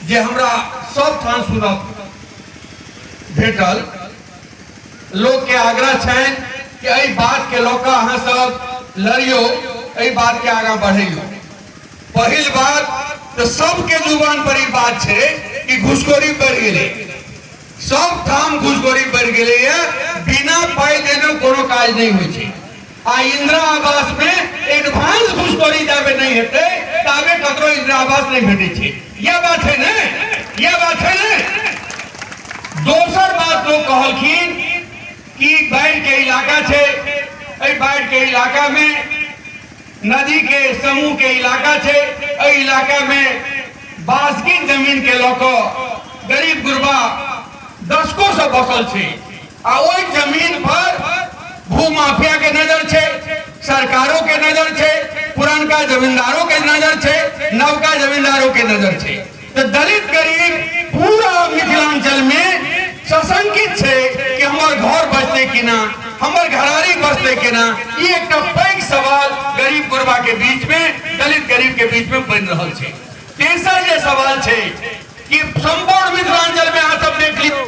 जे हमरा सब ठाम सुनब भेटल लोग के आग्रह छनि कि एहि बात के लऽ कऽ अहाँ सब लड़ियो, एहि बात के आगां बढ़ियो। पहिल बात तो सबके जुबान पर ई बात है कि घुसखोरी बढ़ गई, सब ठाम घुसखोरी बढ़ गई है, बिना पाई देने कोनो काज नहीं हुई है। आ इंदिरा आवास में एडवांस घुसखोरी जाबे नहीं हेते ताबे ककरो इंदिरा आवास नहीं भेटे छे। यह बात है ना, यह बात है ना। दोसर बात लोग कहलखिन कि बाढ़ के इलाका छे, एहि बाढ़ के इलाका में नदी के समूह के इलाका छे, एहि इलाका में बासकी जमीन के लोग गरीब गुरबा दशकों से बसल छे। आ ओहि जमीन पर भूमाफिया के नजर छे, सरकारों के नजर छे, पुरानका जमींदारों के नजर छे, नवका जमींदारों के नजर छे। तो दलित गरीब पूरा मिथिलांचल में सशंकित छे कि हमार घर बचते कि ना, हमार घरारी बचते कि ना। ये एक पैघ सवाल गरीब गुरबा के बीच में, दलित गरीब के बीच में बन रहा है। तेसर ये सवाल छे कि संपूर्ण मिथिलांचल में अहाँ सब देख लियो,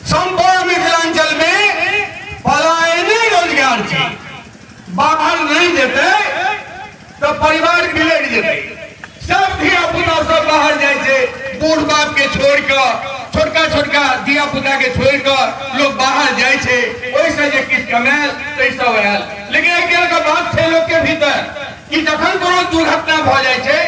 संपूर्ण मिथिलांचल में पलायने रोजगार छे। बाहर नहीं देते तो परिवार बिगड़ जेते। सब धिया पुता सब बाहर जाए छे, बूढ़ बाप के छोड़ कर, छोटका छोटका धिया पुता के छोड़ कर लोग बाहर जाए छे। ओइसे जे किछ कमाल तै सब आयल। लेकिन एक बात छे लोग के भीतर कि जखन कोनो दुर्घटना भ जाए छे,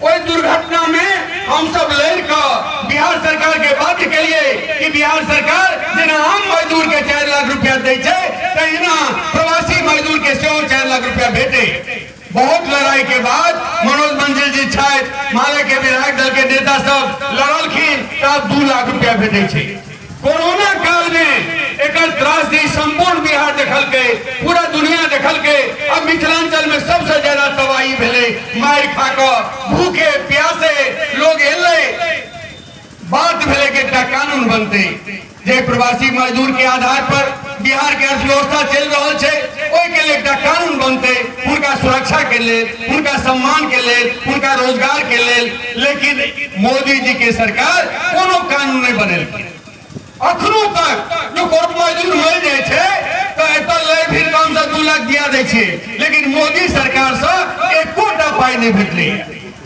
ओइ दुर्घटना में हम सब लड़ कर बिहार सरकार के बाध्य के लिए कि बिहार सरकार जेना आम मजदूर के 4 लाख रुपया दै छे, तहिना प्रवासी मजदूर के सेहो 4 लाख रुपया भेटे। बहुत लड़ाई के बाद मनोज मंजिल जी छथि, माले के विधायक दल के नेता सब लड़लखिन, तब 2 लाख रुपया भेटे छे। कोरोना काल में एकर त्रासदी संपूर्ण बिहार देखल के, पूरा दुनिया देखल के। अब मिथिलांचल में सबसे ज्यादा तबाही भेले, मार खा कर भूखे प्यासे लोग एले। बात भेले के एकटा कानून बनते जे प्रवासी मजदूर के आधार पर बिहार के अर्थव्यवस्था चल रहा छे, ओइ के लिए एकटा कानून बनते उनका सुरक्षा के लिए, उनका सम्मान के लिए, उनका रोजगार के लिए। लेकिन मोदी जी के सरकार कोनो कानून नहीं बनेलखिन। अखनो तक जो कोरोना मजदूर मर जाए छे तो एत ले फिर कम से 2 लाख दिया दे छे, लेकिन मोदी सरकार से एकोटा पाई नहीं भेटले।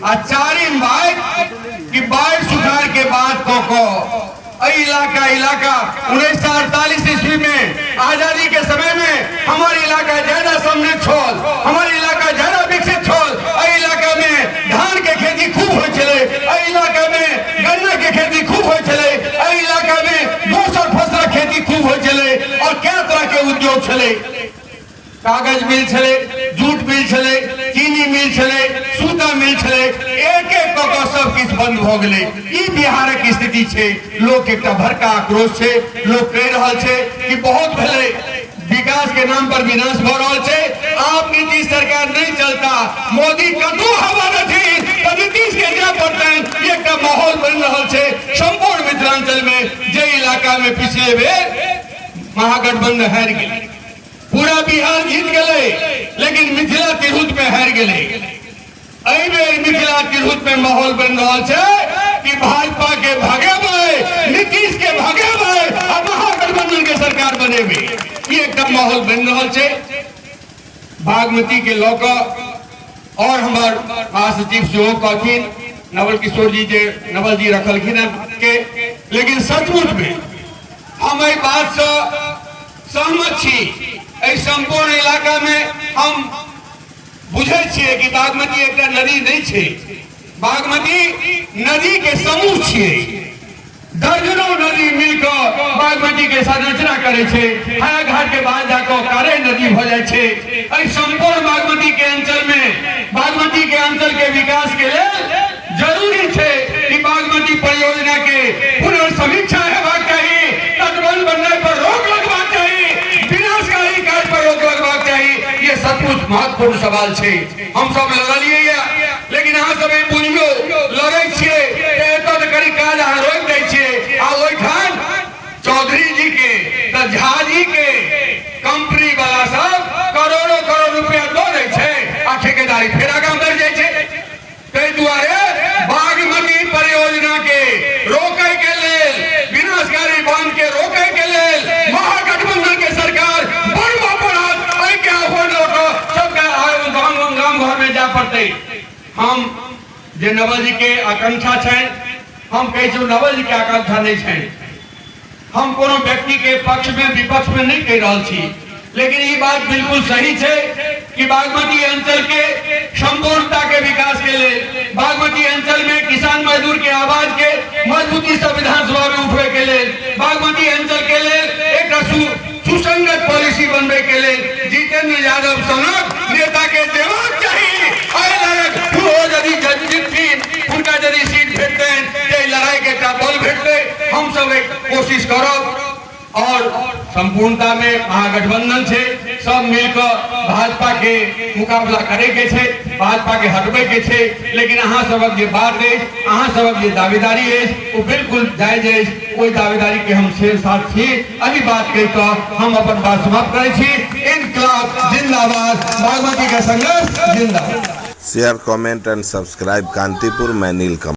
आ चारिम बात कि बाढ़ सुखाड़ के बाद कोको इलाका 1948 ईस्वी में आजादी के समय में हमारे इलाका ज्यादा समृद्ध छोल, हमारे इलाका ज्यादा विकसित छोल। इलाका में धान के खेती खूब हो चले, इलाका में गन्ना के खेती खूब हो चले, इलाका में दोसर फसल खेती खूब हो चले। और क्या तरह के उद्योग चले, कागज मिल चले, जूट मिल चले, चीनी मिल चले, सूता मिल चले, एक एक सब किछ बंद हो गए। ई बिहार की स्थिति छे। लोग एकटा भड़का आक्रोश छे, लोग कह रहा छे कि बहुत भले विकास के नाम पर विनाश हो रहा छे। आप नीतीश सरकार नहीं चलता, मोदी कतौ हवा नहीं तो नीतीश के क्या पड़ता है। एक माहौल बन रहा छे संपूर्ण मिथिलांचल में, जे इलाका में पिछले बेर महागठबंधन हार गए। पूरा बिहार जीत गए, लेकिन मिथिला तिरहुत में हार गए। मिथिला तिरहुत में माहौल बन रहा है कि भाजपा के भागे नीतीश के भागे महागठबंधन के सरकार बने ये एकदम माहौल बन रहा है। बागमती के लोग और हमार महासचिव से कहथिन नवल किशोर जी जे नवल जी रखलखिन के, लेकिन सचमुच में हम एहि बात से सहमत छी। संपूर्ण इलाका में हम बुझे छिए कि बागमती एक नदी नहीं छे, बागमती नदी के समूह छे। दर्जनों नदी मिलकर बागमती के संरचना करे छे। हाया घाट के बाद जाकर करे नदी हो जाए छे। संपूर्ण बागमती के अंचल में, बागमती के अंचल के विकास के लिए जरूरी छे कि बागमती परियोजना के पुनर्समीक्षा हेबाक चाहिए, तटबंध बनने पर रोक लगवाक चाहिए, विनाशकारी कार्य पर रोक लगवाक चाहिए। ये सचमुच महत्वपूर्ण सवाल छे। हम सब लड़लिए, लेकिन अहाँ सब बुझियो लड़े छिए तो करी काज अहाँ रोक दै छिए। आ ओइठान चौधरी जी के त झा जी के कंपनी वाला सब करोड़ों करोड़ रुपया दो दै छै आ ठेकेदारी फेर आगां बढ़ जाय छै। ताहि दुआरे बागमती परियोजना नाते हम जे नवल जी के आकांक्षा छन, हम कहे छो नवल जी के आकांक्षा नहीं छन। हम कोनो व्यक्ति के पक्ष में विपक्ष में नहीं कह रहा छी, लेकिन ये बात बिल्कुल सही है कि बागमती अंचल के संपूर्णता के विकास के लिए, बागमती अंचल में किसान मजदूर के आवाज के मजबूती से विधानसभा में उठवे के लिए, बागमती अंचल के लिए एक सुसंगत पॉलिसी बनने के लिए जितेंद्र यादव सनक नेता के देवाक चाहिए। उनका यदि सीट भेटते हैं, लड़ाई के बल भेटते, हम सब एक कोशिश करो और संपूर्णता में महागठबंधन से सब मिलकर भाजपा के मुकाबला करे के छे, भाजपा के हटबे के छे। लेकिन अहाँ सबक जे बात है, अहाँ सबक जे दावेदारी है, वो बिल्कुल जायज है। कोई दावेदारी के हम शेर साथ छी। अभी बात कही तो हम अपन बात समाप्त करे छी। इनकलाब जिंदाबाद, बागमती का संघर्ष जिंदाबाद। Share, comment and subscribe Kantipur में नीलकमल।